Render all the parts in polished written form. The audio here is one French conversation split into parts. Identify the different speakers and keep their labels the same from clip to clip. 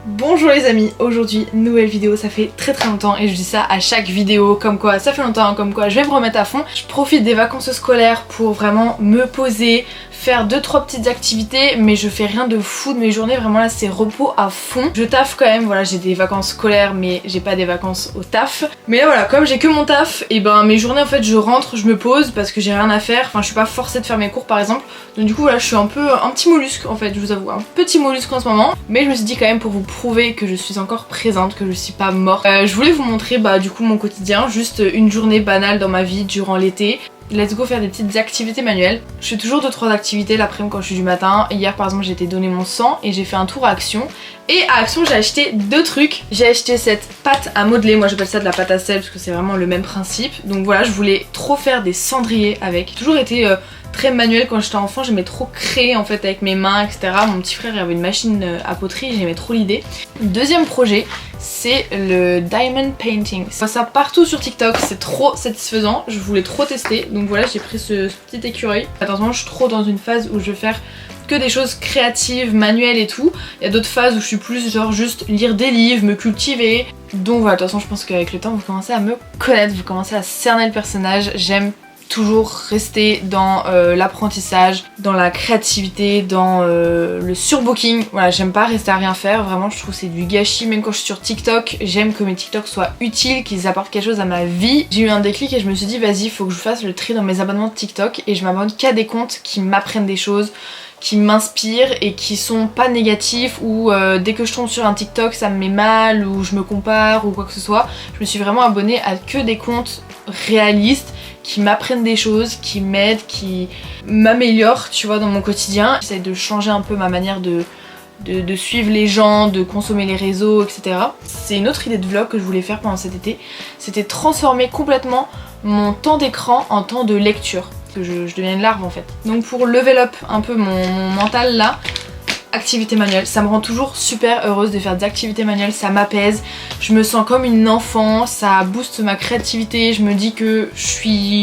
Speaker 1: Bonjour les amis, aujourd'hui nouvelle vidéo, ça fait très longtemps et je dis ça à chaque vidéo comme quoi ça fait longtemps, comme quoi je vais me remettre à fond. Je profite des vacances scolaires pour vraiment me poser, faire 2-3 petites activités mais je fais rien de fou de mes journées, vraiment là c'est repos à fond. Je taffe quand même, voilà j'ai des vacances scolaires mais j'ai pas des vacances au taf. Mais là voilà, comme j'ai que mon taf, et ben mes journées en fait je rentre, je me pose parce que j'ai rien à faire, enfin je suis pas forcée de faire mes cours par exemple. Donc du coup voilà je suis un petit mollusque en fait, je vous avoue, un petit mollusque en ce moment. Mais je me suis dit quand même pour vous prouver que je suis encore présente, que je suis pas morte. Je voulais vous montrer du coup mon quotidien, juste une journée banale dans ma vie durant l'été. Let's go faire des petites activités manuelles. Je fais toujours 2-3 activités l'après-midi quand je suis du matin. Hier par exemple j'ai été donner mon sang et j'ai fait un tour à Action. Et à Action j'ai acheté 2 trucs. J'ai acheté cette pâte à modeler, moi j'appelle ça de la pâte à sel parce que c'est vraiment le même principe. Donc voilà, je voulais trop faire des cendriers avec. J'ai toujours été très manuel quand j'étais enfant, j'aimais trop créer en fait avec mes mains, etc. Mon petit frère avait une machine à poterie, j'aimais trop l'idée. Deuxième projet, c'est le diamond painting. Je vois ça partout sur TikTok, c'est trop satisfaisant, je voulais trop tester. Donc voilà, j'ai pris ce petit écureuil. Attention, je suis trop dans une phase où je veux faire que des choses créatives, manuelles et tout. Il y a d'autres phases où je suis plus genre juste lire des livres, me cultiver. Donc voilà, de toute façon je pense qu'avec le temps vous commencez à me connaître, vous commencez à cerner le personnage. J'aime toujours rester dans l'apprentissage, dans la créativité, dans le surbooking. Voilà, j'aime pas rester à rien faire, vraiment je trouve que c'est du gâchis. Même quand je suis sur TikTok, j'aime que mes TikTok soient utiles, qu'ils apportent quelque chose à ma vie. J'ai eu un déclic et je me suis dit vas-y, faut que je fasse le tri dans mes abonnements de TikTok et je m'abonne qu'à des comptes qui m'apprennent des choses, qui m'inspirent et qui sont pas négatifs ou dès que je tombe sur un TikTok ça me met mal ou je me compare ou quoi que ce soit. Je me suis vraiment abonnée à que des comptes réalistes qui m'apprennent des choses, qui m'aident, qui m'améliorent, tu vois, dans mon quotidien. J'essaie de changer un peu ma manière de suivre les gens, de consommer les réseaux, etc. C'est une autre idée de vlog que je voulais faire pendant cet été. C'était transformer complètement mon temps d'écran en temps de lecture. Parce que je deviens une larve en fait. Donc pour level up un peu mon mental là, activité manuelle, ça me rend toujours super heureuse de faire des activités manuelles, ça m'apaise, je me sens comme une enfant, ça booste ma créativité, je me dis que je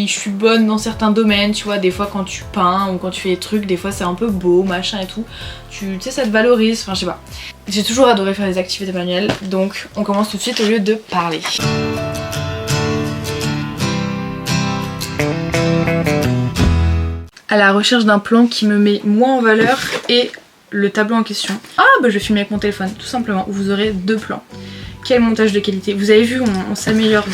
Speaker 1: suis bonne dans certains domaines, tu vois, des fois quand tu peins ou quand tu fais des trucs, des fois c'est un peu beau, machin et tout, tu sais ça te valorise, enfin je sais pas. J'ai toujours adoré faire des activités manuelles, donc on commence tout de suite au lieu de parler. À la recherche d'un plan qui me met moins en valeur et le tableau en question. Ah bah je vais filmer avec mon téléphone, tout simplement. Vous aurez 2 plans. Quel montage de qualité. Vous avez vu, on s'améliore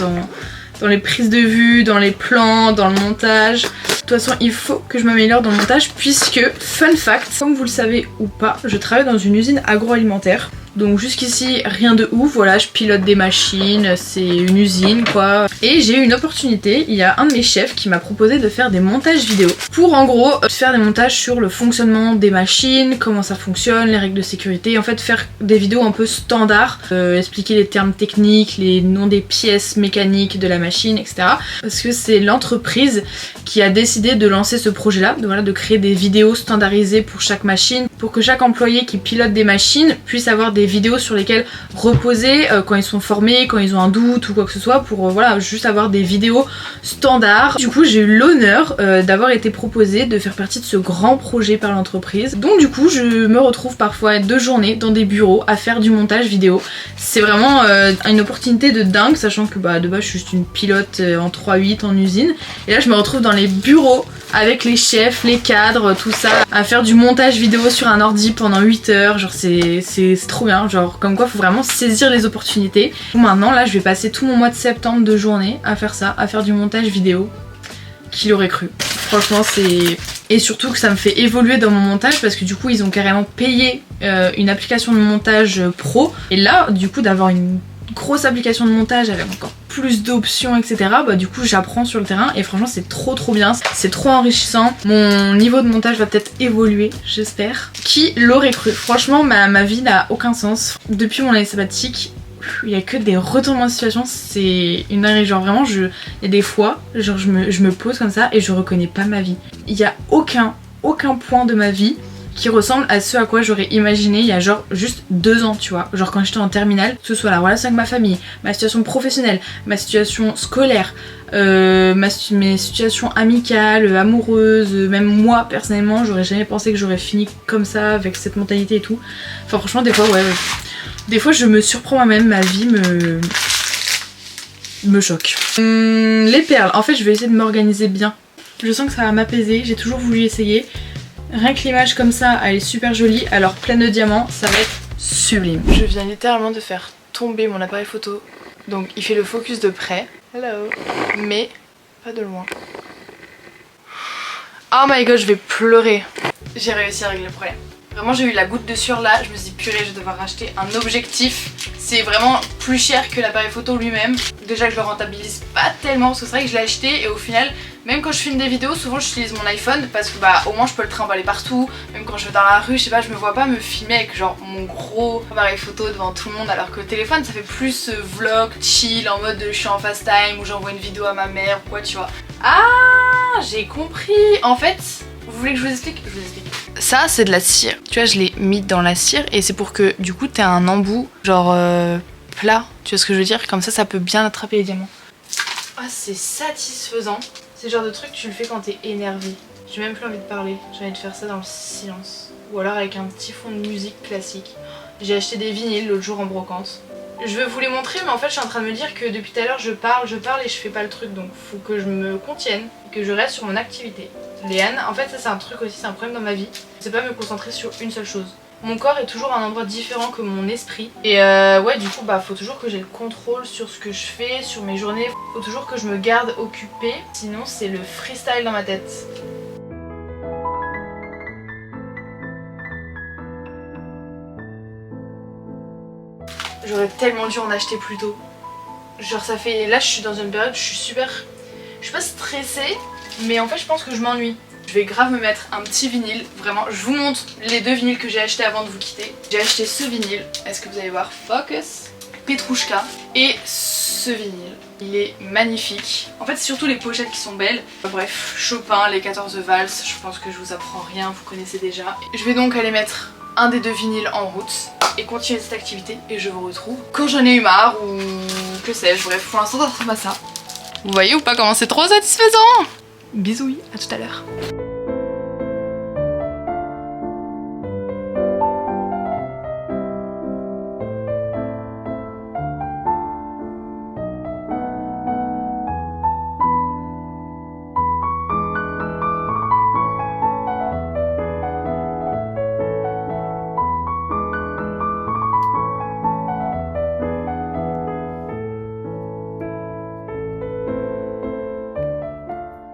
Speaker 1: dans les prises de vue, dans les plans, dans le montage. De toute façon, il faut que je m'améliore dans le montage puisque, fun fact, comme vous le savez ou pas, je travaille dans une usine agroalimentaire. Donc jusqu'ici rien de ouf, voilà je pilote des machines, c'est une usine quoi. Et j'ai eu une opportunité, il y a un de mes chefs qui m'a proposé de faire des montages vidéo. Pour en gros faire des montages sur le fonctionnement des machines, comment ça fonctionne, les règles de sécurité. En fait faire des vidéos un peu standards, expliquer les termes techniques, les noms des pièces mécaniques de la machine, etc. Parce que c'est l'entreprise qui a décidé de lancer ce projet là, de créer des vidéos standardisées pour chaque machine, pour que chaque employé qui pilote des machines puisse avoir des vidéos sur lesquelles reposer quand ils sont formés, quand ils ont un doute ou quoi que ce soit, pour voilà juste avoir des vidéos standards. Du coup j'ai eu l'honneur d'avoir été proposée de faire partie de ce grand projet par l'entreprise. Donc du coup je me retrouve parfois 2 journées dans des bureaux à faire du montage vidéo. C'est vraiment une opportunité de dingue, sachant que de base je suis juste une pilote en 3-8 en usine. Et là je me retrouve dans les bureaux avec les chefs, les cadres, tout ça, à faire du montage vidéo sur un ordi pendant 8 heures, genre c'est trop bien, genre comme quoi faut vraiment saisir les opportunités. Maintenant là je vais passer tout mon mois de septembre de journée à faire ça, à faire du montage vidéo. Qui l'aurait cru? Franchement c'est... Et surtout que ça me fait évoluer dans mon montage parce que du coup ils ont carrément payé une application de montage pro. Et là du coup d'avoir une grosse application de montage avec encore plus d'options etc, du coup j'apprends sur le terrain et franchement c'est trop bien, c'est trop enrichissant. Mon niveau de montage va peut-être évoluer, j'espère. Qui l'aurait cru? Franchement ma vie n'a aucun sens. Depuis mon année sabbatique il y a que des retournements de situation, c'est une dinguerie, genre vraiment il y a des fois genre je me pose comme ça et je reconnais pas ma vie. Il y a aucun point de ma vie qui ressemble à ce à quoi j'aurais imaginé il y a genre juste 2 ans, tu vois. Genre quand j'étais en terminale, que ce soit la relation avec ma famille, ma situation professionnelle, ma situation scolaire, mes situations amicales, amoureuses, même moi personnellement, j'aurais jamais pensé que j'aurais fini comme ça avec cette mentalité et tout. Enfin franchement des fois ouais, Des fois je me surprends moi-même, ma vie me choque. Les perles, en fait je vais essayer de m'organiser bien. Je sens que ça va m'apaiser, j'ai toujours voulu essayer. Rien que l'image comme ça, elle est super jolie, alors pleine de diamants, ça va être sublime. Je viens littéralement de faire tomber mon appareil photo, donc il fait le focus de près. Hello. Mais pas de loin. Oh my god, je vais pleurer. J'ai réussi à régler le problème. Vraiment j'ai eu la goutte de sueur là, je me suis dit purée, je vais devoir racheter un objectif. C'est vraiment plus cher que l'appareil photo lui-même. Déjà que je le rentabilise pas tellement parce que c'est vrai que je l'ai acheté et au final, même quand je filme des vidéos, souvent j'utilise mon iPhone parce que bah au moins je peux le trimballer partout. Même quand je vais dans la rue, je sais pas, je me vois pas me filmer avec genre mon gros appareil photo devant tout le monde, alors que le téléphone ça fait plus vlog, chill, en mode je suis en fast time ou j'envoie une vidéo à ma mère ou quoi, tu vois. Ah, j'ai compris. En fait, vous voulez que je vous explique? Je vous explique. Ça c'est de la cire, tu vois, je l'ai mis dans la cire et c'est pour que du coup t'aies un embout genre plat, tu vois ce que je veux dire, comme ça peut bien attraper les diamants. Ah, c'est satisfaisant, c'est le genre de truc tu le fais quand t'es énervé. J'ai même plus envie de parler, j'ai envie de faire ça dans le silence ou alors avec un petit fond de musique classique. J'ai acheté des vinyles l'autre jour en brocante. Je vais vous les montrer, mais en fait je suis en train de me dire que depuis tout à l'heure je parle et je fais pas le truc, donc faut que je me contienne et que je reste sur mon activité. Léane, en fait ça c'est un truc aussi, c'est un problème dans ma vie, c'est pas me concentrer sur une seule chose. Mon corps est toujours à un endroit différent que mon esprit et ouais, du coup bah faut toujours que j'ai le contrôle sur ce que je fais, sur mes journées, faut toujours que je me garde occupée, sinon c'est le freestyle dans ma tête. J'aurais tellement dû en acheter plus tôt. Genre ça fait... Là je suis dans une période où je suis super... Je suis pas stressée, mais en fait je pense que je m'ennuie. Je vais grave me mettre un petit vinyle, vraiment. Je vous montre les deux vinyles que j'ai achetés avant de vous quitter. J'ai acheté ce vinyle, est-ce que vous allez voir? Focus, Petrouchka, et ce vinyle. Il est magnifique. En fait c'est surtout les pochettes qui sont belles. Bref, Chopin, les 14 valses, je pense que je vous apprends rien, vous connaissez déjà. Je vais donc aller mettre un des deux vinyles en route et continuer cette activité et je vous retrouve quand j'en ai eu marre ou que sais-je. Bref, pour l'instant ça ressemble à ça. Vous voyez ou pas comment c'est trop satisfaisant? Bisous, à tout à l'heure.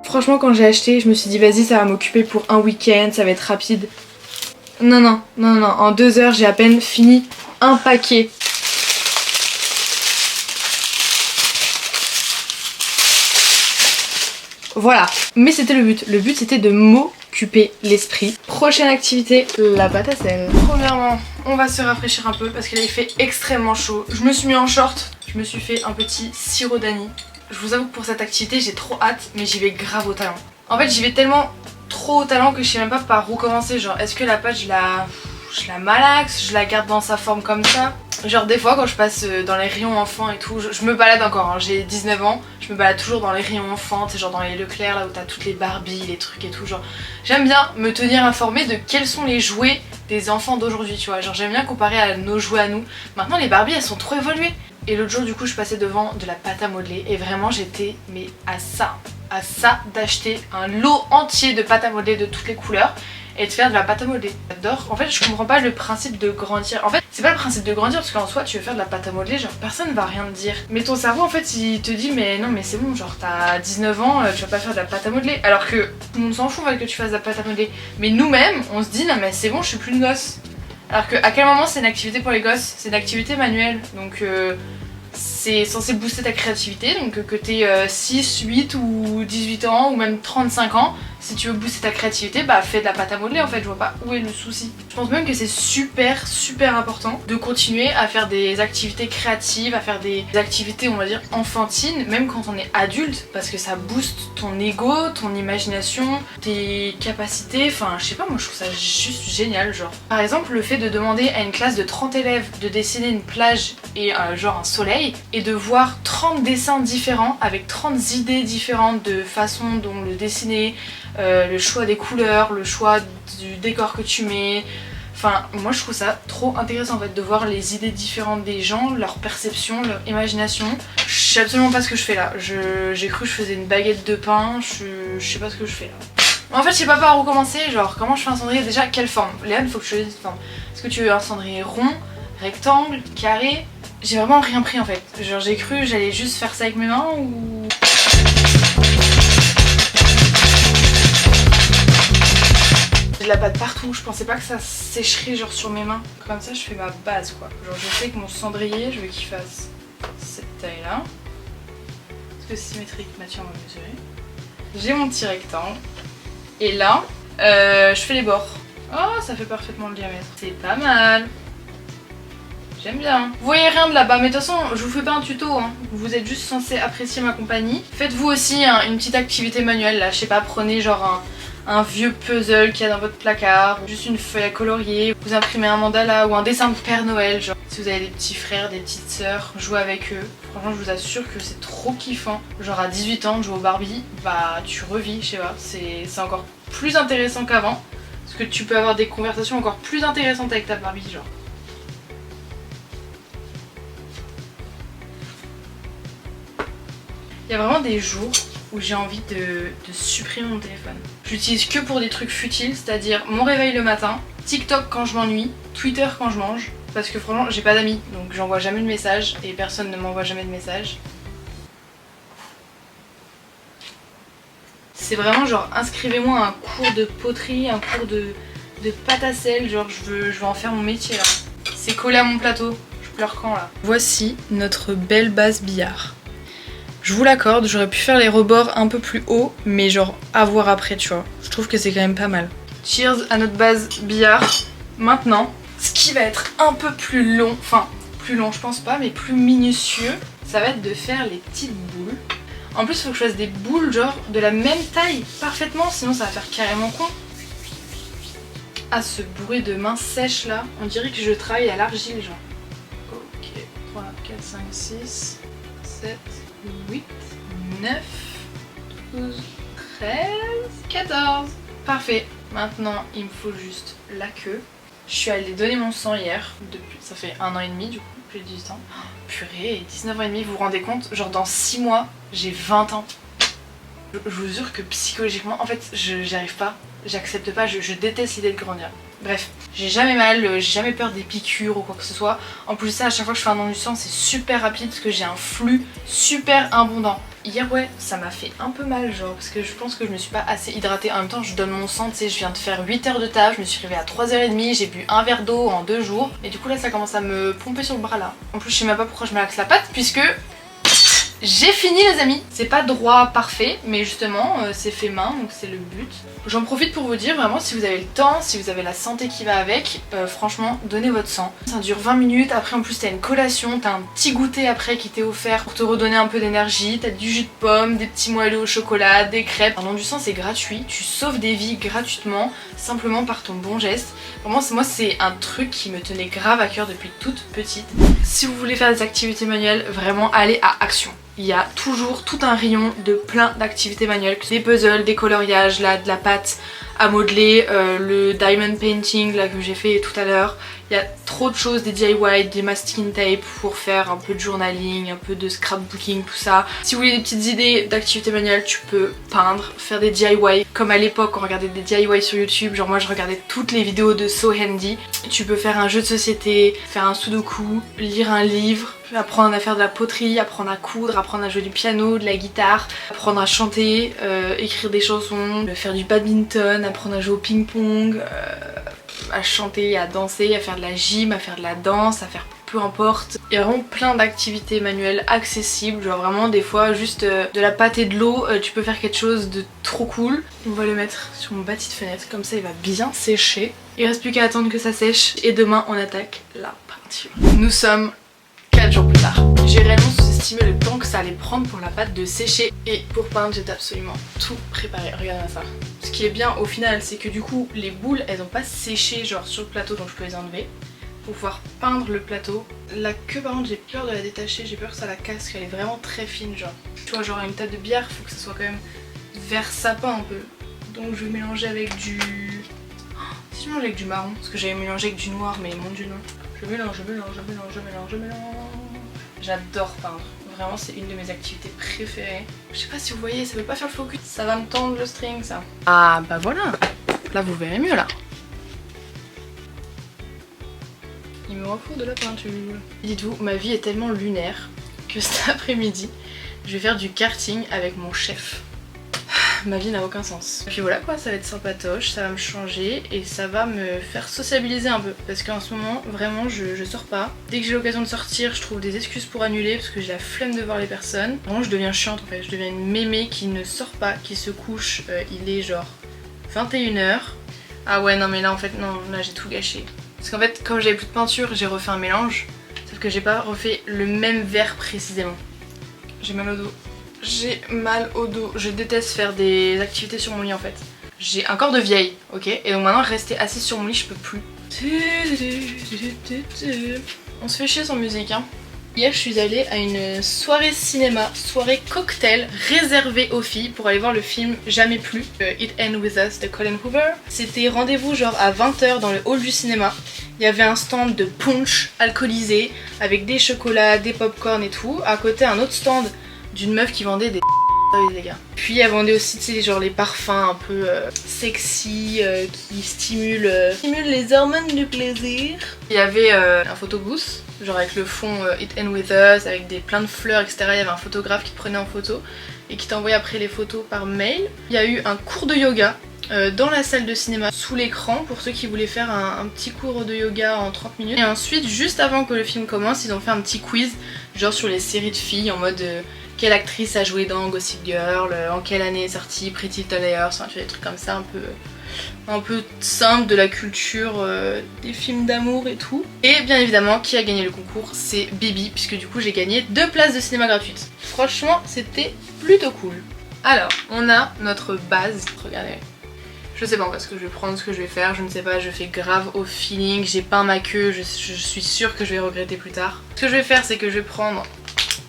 Speaker 1: Franchement quand j'ai acheté je me suis dit vas-y ça va m'occuper pour un week-end, ça va être rapide. Non, en 2 heures j'ai à peine fini un paquet. Voilà, mais c'était le but c'était de m'occuper l'esprit. Prochaine activité, la pâte à sel. Premièrement, on va se rafraîchir un peu parce qu'il avait fait extrêmement chaud. Je me suis mis en short, je me suis fait un petit sirop d'Annie. Je vous avoue que pour cette activité j'ai trop hâte, mais j'y vais grave au talent. En fait j'y vais tellement trop au talent que je sais même pas par où commencer. Genre est-ce que la pâte je la malaxe, je la garde dans sa forme comme ça. Genre des fois quand je passe dans les rayons enfants et tout, je me balade encore, hein, j'ai 19 ans, je me balade toujours dans les rayons enfants, c'est genre dans les Leclerc là où t'as toutes les Barbies, les trucs et tout, genre j'aime bien me tenir informée de quels sont les jouets des enfants d'aujourd'hui, tu vois, genre j'aime bien comparer à nos jouets à nous. Maintenant les Barbies elles sont trop évoluées. Et l'autre jour du coup je passais devant de la pâte à modeler et vraiment j'étais mais à ça d'acheter un lot entier de pâte à modeler de toutes les couleurs et de faire de la pâte à modeler. J'adore. En fait je comprends pas le principe de grandir. En fait c'est pas le principe de grandir parce qu'en soi tu veux faire de la pâte à modeler, genre personne va rien te dire. Mais ton cerveau en fait il te dit mais non mais c'est bon, genre t'as 19 ans, tu vas pas faire de la pâte à modeler. Alors que tout le monde s'en fout en fait que tu fasses de la pâte à modeler. Mais nous-mêmes on se dit non mais c'est bon, je suis plus une gosse. Alors que à quel moment c'est une activité pour les gosses? C'est une activité manuelle, donc c'est censé booster ta créativité, donc que t'aies 6, 8 ou 18 ans ou même 35 ans, si tu veux booster ta créativité, bah fais de la pâte à modeler en fait, je vois pas où est le souci. Je pense même que c'est super important de continuer à faire des activités créatives, à faire des activités on va dire enfantines, même quand on est adulte, parce que ça booste ton ego, ton imagination, tes capacités, enfin je sais pas, moi je trouve ça juste génial genre. Par exemple le fait de demander à une classe de 30 élèves de dessiner une plage et genre un soleil, et de voir 30 dessins différents avec 30 idées différentes de façon dont le dessiner, le choix des couleurs, le choix du décor que tu mets, Enfin, moi je trouve ça trop intéressant en fait de voir les idées différentes des gens, leur perception, leur imagination. Je sais absolument pas ce que je fais là. J'ai cru que je faisais une baguette de pain, je sais pas ce que je fais là. En fait, je sais pas par où commencer, genre comment je fais un cendrier, déjà quelle forme. Léane, il faut que je choisisse une forme. Est-ce que tu veux un cendrier rond, rectangle, carré? J'ai vraiment rien pris en fait. Genre j'ai cru que j'allais juste faire ça avec mes mains ou... J'ai de la pâte partout, je pensais pas que ça sécherait genre sur mes mains. Comme ça je fais ma base quoi. Genre je sais que mon cendrier, je veux qu'il fasse cette taille là. Est-ce que c'est symétrique? Mathieu on va mesurer. J'ai mon petit rectangle. Et là, je fais les bords. Oh ça fait parfaitement le diamètre. C'est pas mal. J'aime bien. Vous voyez rien de là-bas, mais de toute façon, je vous fais pas un tuto, hein. Vous êtes juste censé apprécier ma compagnie. Faites-vous aussi une petite activité manuelle, là. Je sais pas, prenez genre un vieux puzzle qu'il y a dans votre placard, juste une feuille à colorier, vous imprimez un mandala ou un dessin de Père Noël, genre. Si vous avez des petits frères, des petites sœurs, jouez avec eux. Franchement, je vous assure que c'est trop kiffant. Genre à 18 ans, de jouer au Barbie, bah tu revis, je sais pas. C'est encore plus intéressant qu'avant. Parce que tu peux avoir des conversations encore plus intéressantes avec ta Barbie, genre. Il y a vraiment des jours où j'ai envie de supprimer mon téléphone. J'utilise que pour des trucs futiles, c'est-à-dire mon réveil le matin, TikTok quand je m'ennuie, Twitter quand je mange, parce que franchement j'ai pas d'amis, donc j'envoie jamais de messages et personne ne m'envoie jamais de messages. C'est vraiment genre inscrivez-moi à un cours de poterie, un cours de pâte à sel, genre je veux en faire mon métier là. C'est collé à mon plateau, je pleure quand là. Voici notre belle base billard. Je vous l'accorde, j'aurais pu faire les rebords un peu plus haut, mais genre à voir après, tu vois. Je trouve que c'est quand même pas mal. Cheers à notre base billard. Maintenant, ce qui va être un peu plus long, enfin plus long je pense pas, mais plus minutieux, ça va être de faire les petites boules. En plus, il faut que je fasse des boules genre de la même taille parfaitement, sinon ça va faire carrément con. Ah, ce bruit de main sèche là, on dirait que je travaille à l'argile genre. Ok, 3, 4, 5, 6, 7... 8, 9, 12, 13, 14. Parfait. Maintenant, il me faut juste la queue. Je suis allée donner mon sang hier. Depuis, ça fait 1 an et demi du coup, plus de 18 ans. Oh, purée, 19 ans et demi, vous vous rendez compte? Genre dans 6 mois, j'ai 20 ans. Je vous jure que psychologiquement, en fait, j'y arrive pas. J'accepte pas, je déteste l'idée de grandir. Bref, j'ai jamais mal, j'ai jamais peur des piqûres ou quoi que ce soit. En plus de ça, à chaque fois que je fais un don du sang, c'est super rapide parce que j'ai un flux super abondant. Hier, ouais, ça m'a fait un peu mal, genre, parce que je pense que je me suis pas assez hydratée. En même temps, je donne mon sang, tu sais, je viens de faire 8 heures de taf, je me suis réveillée à 3h30, j'ai bu un verre d'eau en 2 jours. Et du coup, là, ça commence à me pomper sur le bras, là. En plus, je sais même pas pourquoi je me laxe la patte, puisque... j'ai fini les amis. C'est pas droit parfait, mais justement c'est fait main, donc c'est le but. J'en profite pour vous dire vraiment, si vous avez le temps, si vous avez la santé qui va avec, franchement donnez votre sang. Ça dure 20 minutes, après en plus t'as une collation, t'as un petit goûter après qui t'est offert pour te redonner un peu d'énergie, t'as du jus de pomme, des petits moelleux au chocolat, des crêpes. Un don du sang c'est gratuit, tu sauves des vies gratuitement, simplement par ton bon geste. Vraiment moi c'est un truc qui me tenait grave à cœur depuis toute petite. Si vous voulez faire des activités manuelles, vraiment allez à Action. Il y a toujours tout un rayon de plein d'activités manuelles, des puzzles, des coloriages, là, de la pâte à modeler, le diamond painting là que j'ai fait tout à l'heure. Il y a trop de choses, des DIY, des masking tape pour faire un peu de journaling, un peu de scrapbooking, tout ça. Si vous voulez des petites idées d'activités manuelles, tu peux peindre, faire des DIY. Comme à l'époque on regardait des DIY sur YouTube, genre moi je regardais toutes les vidéos de So Handy. Tu peux faire un jeu de société, faire un sudoku, lire un livre, apprendre à faire de la poterie, apprendre à coudre, apprendre à jouer du piano, de la guitare, apprendre à chanter, écrire des chansons, faire du badminton, apprendre à jouer au ping-pong, à chanter, à danser, à faire de la gym, à faire de la danse, à faire peu importe. Il y a vraiment plein d'activités manuelles accessibles, genre vraiment des fois juste de la pâte et de l'eau, tu peux faire quelque chose de trop cool. On va le mettre sur mon bâti de fenêtre, comme ça il va bien sécher. Il reste plus qu'à attendre que ça sèche et demain on attaque la peinture. Nous sommes 4 jours plus tard. J'ai réellement sous-estimé le temps que ça allait prendre pour la pâte de sécher et pour peindre j'étais absolument tout préparé, regardez ça. Ce qui est bien au final c'est que du coup les boules elles ont pas séché genre sur le plateau donc je peux les enlever pour pouvoir peindre le plateau. La queue par contre j'ai peur de la détacher, j'ai peur que ça la casse, qu'elle est vraiment très fine genre. Tu vois genre une table de billard faut que ça soit quand même vert sapin un peu. Donc je vais mélanger avec du... Oh, Si je mélange avec du marron, parce que j'avais mélangé avec du noir, mais mon dieu non. Je mélange. J'adore peindre. Vraiment, c'est une de mes activités préférées. Je sais pas si vous voyez, ça veut pas faire le focus. Ça va me tendre le string, ça. Ah bah voilà. Là, vous verrez mieux, là. Il me refout de la peinture. Dites-vous, ma vie est tellement lunaire que cet après-midi, je vais faire du karting avec mon chef. Ma vie n'a aucun sens. Et puis voilà quoi, ça va être sympatoche, ça va me changer et ça va me faire sociabiliser un peu. Parce qu'en ce moment, vraiment, je sors pas. Dès que j'ai l'occasion de sortir, je trouve des excuses pour annuler parce que j'ai la flemme de voir les personnes. Vraiment, je deviens chiante en fait. Je deviens une mémé qui ne sort pas, qui se couche. Il est genre 21h. Ah ouais, non mais là en fait, non, là j'ai tout gâché. Parce qu'en fait, quand j'avais plus de peinture, j'ai refait un mélange. Sauf que j'ai pas refait le même verre précisément. J'ai mal au dos. J'ai mal au dos. Je déteste faire des activités sur mon lit en fait. J'ai un corps de vieille, ok? Et donc maintenant rester assise sur mon lit, je peux plus. On se fait chier sans musique hein. Hier je suis allée à une soirée cinéma, soirée cocktail réservée aux filles pour aller voir le film Jamais plus, It Ends With Us de Colin Hoover. C'était rendez-vous genre à 20h dans le hall du cinéma. Il y avait un stand de punch alcoolisé avec des chocolats, des pop-corn et tout. À côté un autre stand d'une meuf qui vendait des les gars. Puis elle vendait aussi tu sais genre les parfums un peu sexy qui stimulent les hormones du plaisir. Il y avait un photobooth genre avec le fond It Ends With Us avec plein de fleurs etc. Il y avait un photographe qui te prenait en photo et qui t'envoyait après les photos par mail. Il y a eu un cours de yoga dans la salle de cinéma sous l'écran pour ceux qui voulaient faire un petit cours de yoga en 30 minutes. Et ensuite juste avant que le film commence ils ont fait un petit quiz genre sur les séries de filles en mode quelle actrice a joué dans Gossip Girl, en quelle année est sortie Pretty Little Liars, enfin tu vois des trucs comme ça un peu simple de la culture des films d'amour et tout. Et bien évidemment qui a gagné le concours c'est Bibi puisque du coup j'ai gagné 2 places de cinéma gratuites. Franchement c'était plutôt cool. Alors on a notre base, regardez. Je sais pas ce que je vais prendre, ce que je vais faire, je ne sais pas, je fais grave au feeling, j'ai peint ma queue, je suis sûre que je vais regretter plus tard. Ce que je vais faire c'est que je vais prendre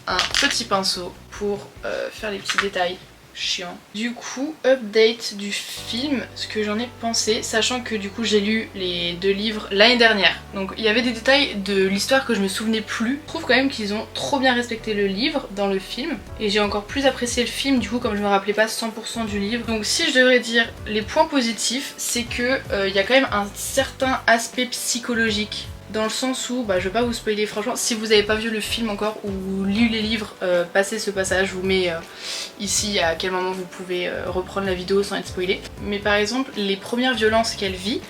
Speaker 1: un petit pinceau pour faire les petits détails chiants. Du coup, update du film, ce que j'en ai pensé, sachant que du coup j'ai lu les 2 livres l'année dernière. Donc il y avait des détails de l'histoire que je me souvenais plus. Je trouve quand même qu'ils ont trop bien respecté le livre dans le film. Et j'ai encore plus apprécié le film du coup comme je me rappelais pas 100% du livre. Donc si je devrais dire les points positifs, c'est que il y a quand même un certain aspect psychologique. Dans le sens où, je vais pas vous spoiler franchement, si vous avez pas vu le film encore ou lu les livres, passez ce passage, je vous mets ici à quel moment vous pouvez reprendre la vidéo sans être spoilé. Mais par exemple, les premières violences qu'elle vit,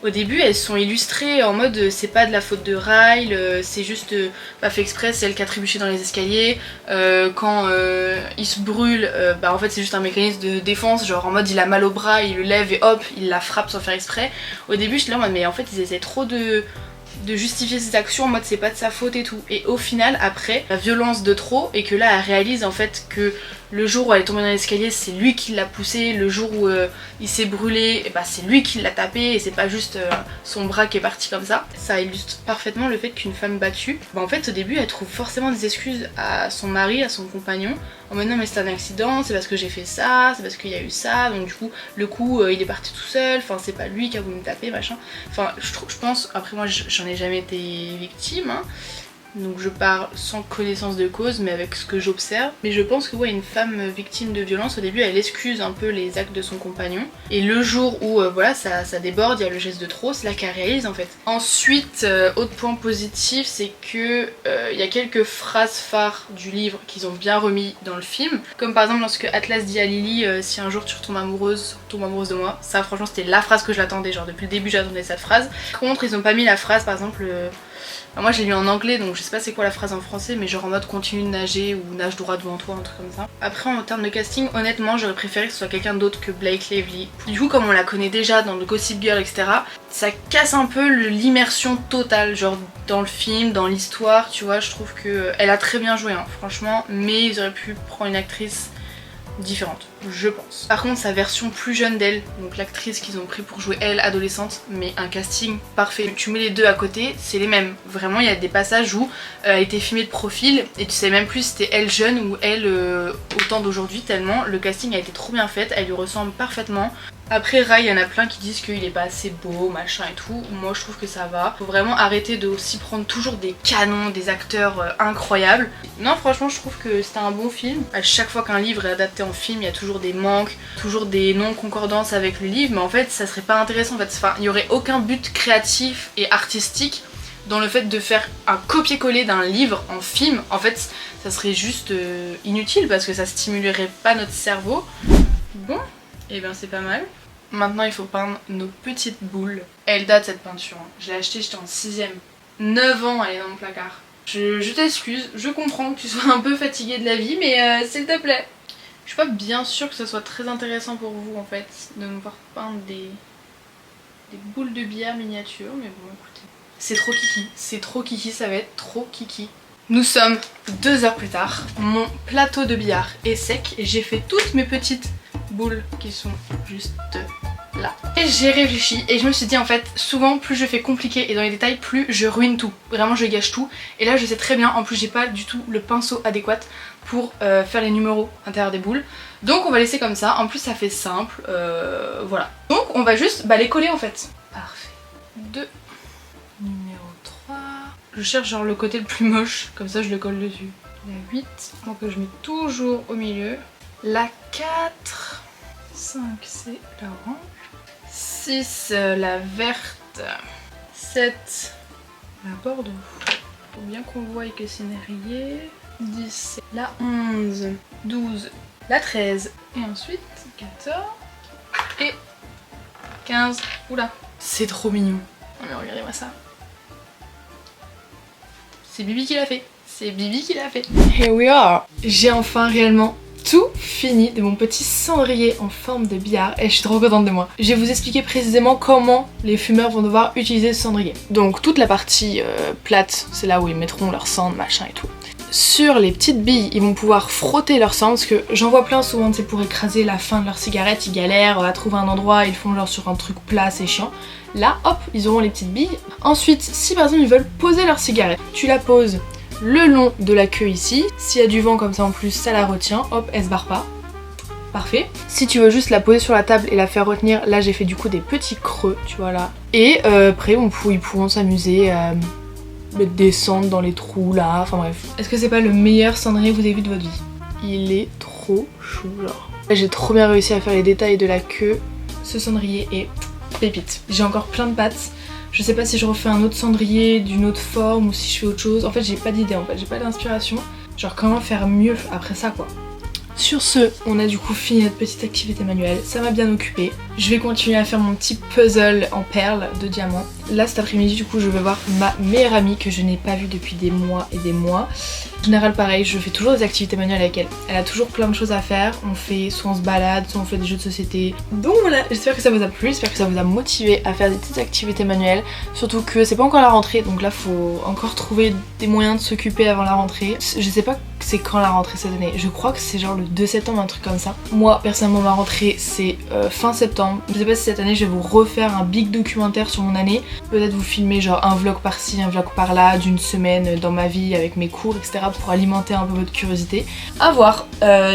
Speaker 1: au début elles sont illustrées en mode c'est pas de la faute de Ryle, c'est juste pas fait exprès, c'est elle qui a trébuché dans les escaliers, quand il se brûle, en fait c'est juste un mécanisme de défense, genre en mode il a mal au bras, il le lève et hop, il la frappe sans faire exprès. Au début j'étais là en mode mais en fait ils essaient trop de justifier ses actions en mode c'est pas de sa faute et tout. Et au final après la violence de trop et que là elle réalise en fait que le jour où elle est tombée dans l'escalier c'est lui qui l'a poussé, le jour où il s'est brûlé et c'est lui qui l'a tapé et c'est pas juste son bras qui est parti comme ça. Ça illustre parfaitement le fait qu'une femme battue, en fait au début elle trouve forcément des excuses à son mari, à son compagnon en mode non mais c'est un accident, c'est parce que j'ai fait ça, c'est parce qu'il y a eu ça, donc du coup le coup il est parti tout seul, enfin c'est pas lui qui a voulu me taper machin. Enfin je pense, après moi j'en ai jamais été victime hein. Donc je parle sans connaissance de cause mais avec ce que j'observe. Mais je pense que ouais, une femme victime de violence au début elle excuse un peu les actes de son compagnon. Et le jour où voilà ça déborde, il y a le geste de trop, c'est là qu'elle réalise en fait. Ensuite, autre point positif c'est que il y a quelques phrases phares du livre qu'ils ont bien remis dans le film. Comme par exemple lorsque Atlas dit à Lily si un jour tu retombes amoureuse de moi. Ça franchement c'était la phrase que je l'attendais, genre depuis le début j'attendais cette phrase. Par contre ils ont pas mis la phrase par exemple... moi je l'ai lu en anglais donc je sais pas c'est quoi la phrase en français mais genre en mode continue de nager ou nage droit devant toi, un truc comme ça. Après en termes de casting honnêtement j'aurais préféré que ce soit quelqu'un d'autre que Blake Lively. Du coup comme on la connaît déjà dans le Gossip Girl etc, ça casse un peu l'immersion totale genre dans le film, dans l'histoire tu vois. Je trouve que elle a très bien joué hein, franchement, mais ils auraient pu prendre une actrice différente. je pense. Par contre sa version plus jeune d'elle, donc l'actrice qu'ils ont pris pour jouer elle adolescente, mais un casting parfait. Tu mets les deux à côté, c'est les mêmes. Vraiment il y a des passages où elle a été filmée de profil et tu sais même plus si c'était elle jeune ou elle au temps d'aujourd'hui, tellement le casting a été trop bien fait, elle lui ressemble parfaitement. Après Rai, il y en a plein qui disent qu'il est pas assez beau, machin et tout. Moi je trouve que ça va. Faut vraiment arrêter de aussi prendre toujours des canons, des acteurs incroyables. Non franchement je trouve que c'était un bon film. À chaque fois qu'un livre est adapté en film, il y a toujours des manques, toujours des non-concordances avec le livre. Mais en fait ça serait pas intéressant en fait. Enfin, il n'y aurait aucun but créatif et artistique dans le fait de faire un copier-coller d'un livre en film. En fait ça serait juste inutile parce que ça stimulerait pas notre cerveau. Bon. Et bien c'est pas mal. Maintenant il faut peindre nos petites boules. Elle date cette peinture, hein. Je l'ai achetée, j'étais en 6ème. 9 ans elle est dans mon placard. Je t'excuse, je comprends que tu sois un peu fatiguée de la vie, mais s'il te plaît. Je suis pas bien sûre que ce soit très intéressant pour vous en fait de me voir peindre des boules de billard miniatures, mais bon écoutez. C'est trop kiki, ça va être trop kiki. Nous sommes 2 heures plus tard, mon plateau de billard est sec et j'ai fait toutes mes petites boules qui sont juste là. Et j'ai réfléchi et je me suis dit en fait souvent plus je fais compliqué et dans les détails plus je ruine tout. Vraiment je gâche tout et là je sais très bien, en plus j'ai pas du tout le pinceau adéquat pour faire les numéros à l'intérieur des boules. Donc on va laisser comme ça, en plus ça fait simple, voilà. Donc on va juste les coller en fait. Parfait. 2. Numéro 3. Je cherche genre le côté le plus moche, comme ça je le colle dessus. La 8, donc je mets toujours au milieu. La 4, 5 c'est l'orange, 6 la verte, 7 la bordeaux, faut bien qu'on voie que c'est rayé, 10 la 11, 12 la 13 et ensuite 14 et 15. Oula, c'est trop mignon. Oh mais regardez-moi ça. C'est Bibi qui l'a fait. C'est Bibi qui l'a fait. Here we are. J'ai enfin réellement tout fini de mon petit cendrier en forme de billard et je suis trop contente de moi. Je vais vous expliquer précisément comment les fumeurs vont devoir utiliser ce cendrier. Donc toute la partie plate, c'est là où ils mettront leur cendre, machin et tout. Sur les petites billes, ils vont pouvoir frotter leur cendre parce que j'en vois plein souvent, c'est pour écraser la fin de leur cigarette, ils galèrent à trouver un endroit, ils font genre sur un truc plat, c'est chiant. Là, hop, ils auront les petites billes. Ensuite, si par exemple ils veulent poser leur cigarette, tu la poses le long de la queue ici. S'il y a du vent comme ça en plus, ça la retient. Hop, elle se barre pas. Parfait. Si tu veux juste la poser sur la table et la faire retenir, là j'ai fait du coup des petits creux, tu vois là. Et après, ils pourront s'amuser à mettre des cendres dans les trous là, enfin bref. Est-ce que c'est pas le meilleur cendrier que vous avez vu de votre vie? Il est trop chou, genre. J'ai trop bien réussi à faire les détails de la queue. Ce cendrier est pépite. J'ai encore plein de pattes. Je sais pas si je refais un autre cendrier d'une autre forme ou si je fais autre chose. En fait j'ai pas d'idée en fait, j'ai pas d'inspiration. Genre comment faire mieux après ça quoi. Sur ce, on a du coup fini notre petite activité manuelle, ça m'a bien occupée. Je vais continuer à faire mon petit puzzle en perles de diamants. Là cet après-midi du coup je vais voir ma meilleure amie que je n'ai pas vue depuis des mois et des mois. En général pareil, je fais toujours des activités manuelles avec elle. Elle a toujours plein de choses à faire, on fait soit on se balade, soit on fait des jeux de société. Donc voilà, j'espère que ça vous a plu, j'espère que ça vous a motivé à faire des petites activités manuelles. Surtout que c'est pas encore la rentrée, donc là faut encore trouver des moyens de s'occuper avant la rentrée. Je sais pas c'est quand la rentrée cette année, je crois que c'est genre le 2 septembre, un truc comme ça. Moi personnellement ma rentrée c'est fin septembre. Je sais pas si cette année je vais vous refaire un big documentaire sur mon année. Peut-être vous filmer genre un vlog par-ci, un vlog par-là, d'une semaine dans ma vie avec mes cours, etc. pour alimenter un peu votre curiosité. À voir,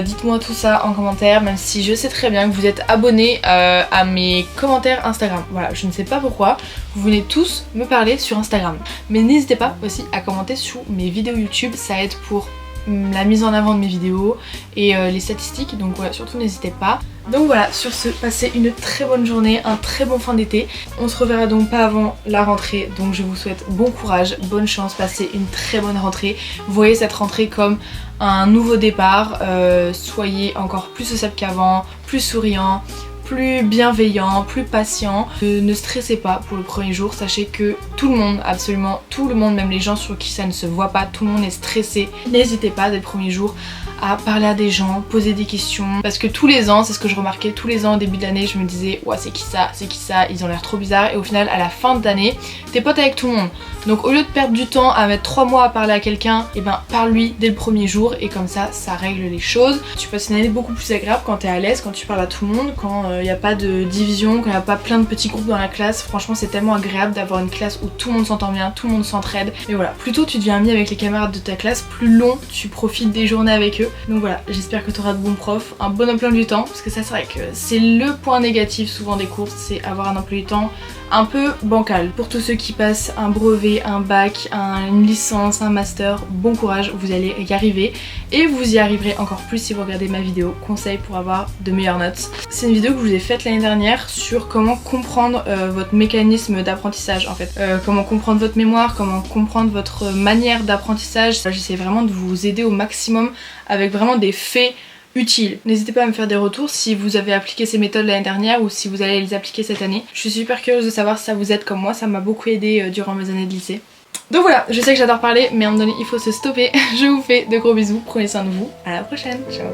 Speaker 1: dites-moi tout ça en commentaire, même si je sais très bien que vous êtes abonnés à mes commentaires Instagram. Voilà, je ne sais pas pourquoi, vous venez tous me parler sur Instagram. Mais n'hésitez pas aussi à commenter sous mes vidéos YouTube, ça aide pour la mise en avant de mes vidéos et les statistiques, donc voilà, surtout n'hésitez pas. Donc voilà, sur ce, passez une très bonne journée, un très bon fin d'été. On se reverra donc pas avant la rentrée, donc je vous souhaite bon courage, bonne chance, passez une très bonne rentrée. Voyez cette rentrée comme un nouveau départ, soyez encore plus sociable qu'avant, plus souriant, plus bienveillant, plus patient. Ne stressez pas pour le premier jour, sachez que tout le monde, absolument tout le monde, même les gens sur qui ça ne se voit pas, tout le monde est stressé. N'hésitez pas dès le premier jour à parler à des gens, poser des questions, parce que tous les ans, c'est ce que je remarquais, tous les ans au début de l'année, je me disais ouais c'est qui ça, ils ont l'air trop bizarres, et au final à la fin de l'année, t'es pote avec tout le monde. Donc au lieu de perdre du temps à mettre 3 mois à parler à quelqu'un, et ben parle-lui dès le premier jour, et comme ça règle les choses. Tu passes une année beaucoup plus agréable quand t'es à l'aise, quand tu parles à tout le monde, quand il n'y a pas de division, quand il n'y a pas plein de petits groupes dans la classe. Franchement c'est tellement agréable d'avoir une classe où tout le monde s'entend bien, tout le monde s'entraide. Mais voilà, plus tôt tu deviens ami avec les camarades de ta classe, plus long tu profites des journées avec eux. Donc voilà, j'espère que tu auras de bons profs, un bon emploi du temps, parce que ça c'est vrai que c'est le point négatif souvent des cours, c'est avoir un emploi du temps un peu bancal. Pour tous ceux qui passent un brevet, un bac, une licence, un master, bon courage, vous allez y arriver, et vous y arriverez encore plus si vous regardez ma vidéo conseil pour avoir de meilleures notes. C'est une vidéo que je vous ai faite l'année dernière sur comment comprendre votre mécanisme d'apprentissage en fait, comment comprendre votre mémoire, comment comprendre votre manière d'apprentissage. J'essaie vraiment de vous aider au maximum avec vraiment des faits utile. N'hésitez pas à me faire des retours si vous avez appliqué ces méthodes l'année dernière ou si vous allez les appliquer cette année. Je suis super curieuse de savoir si ça vous aide comme moi, ça m'a beaucoup aidé durant mes années de lycée. Donc voilà, je sais que j'adore parler mais à un moment donné il faut se stopper. Je vous fais de gros bisous, prenez soin de vous, à la prochaine, ciao.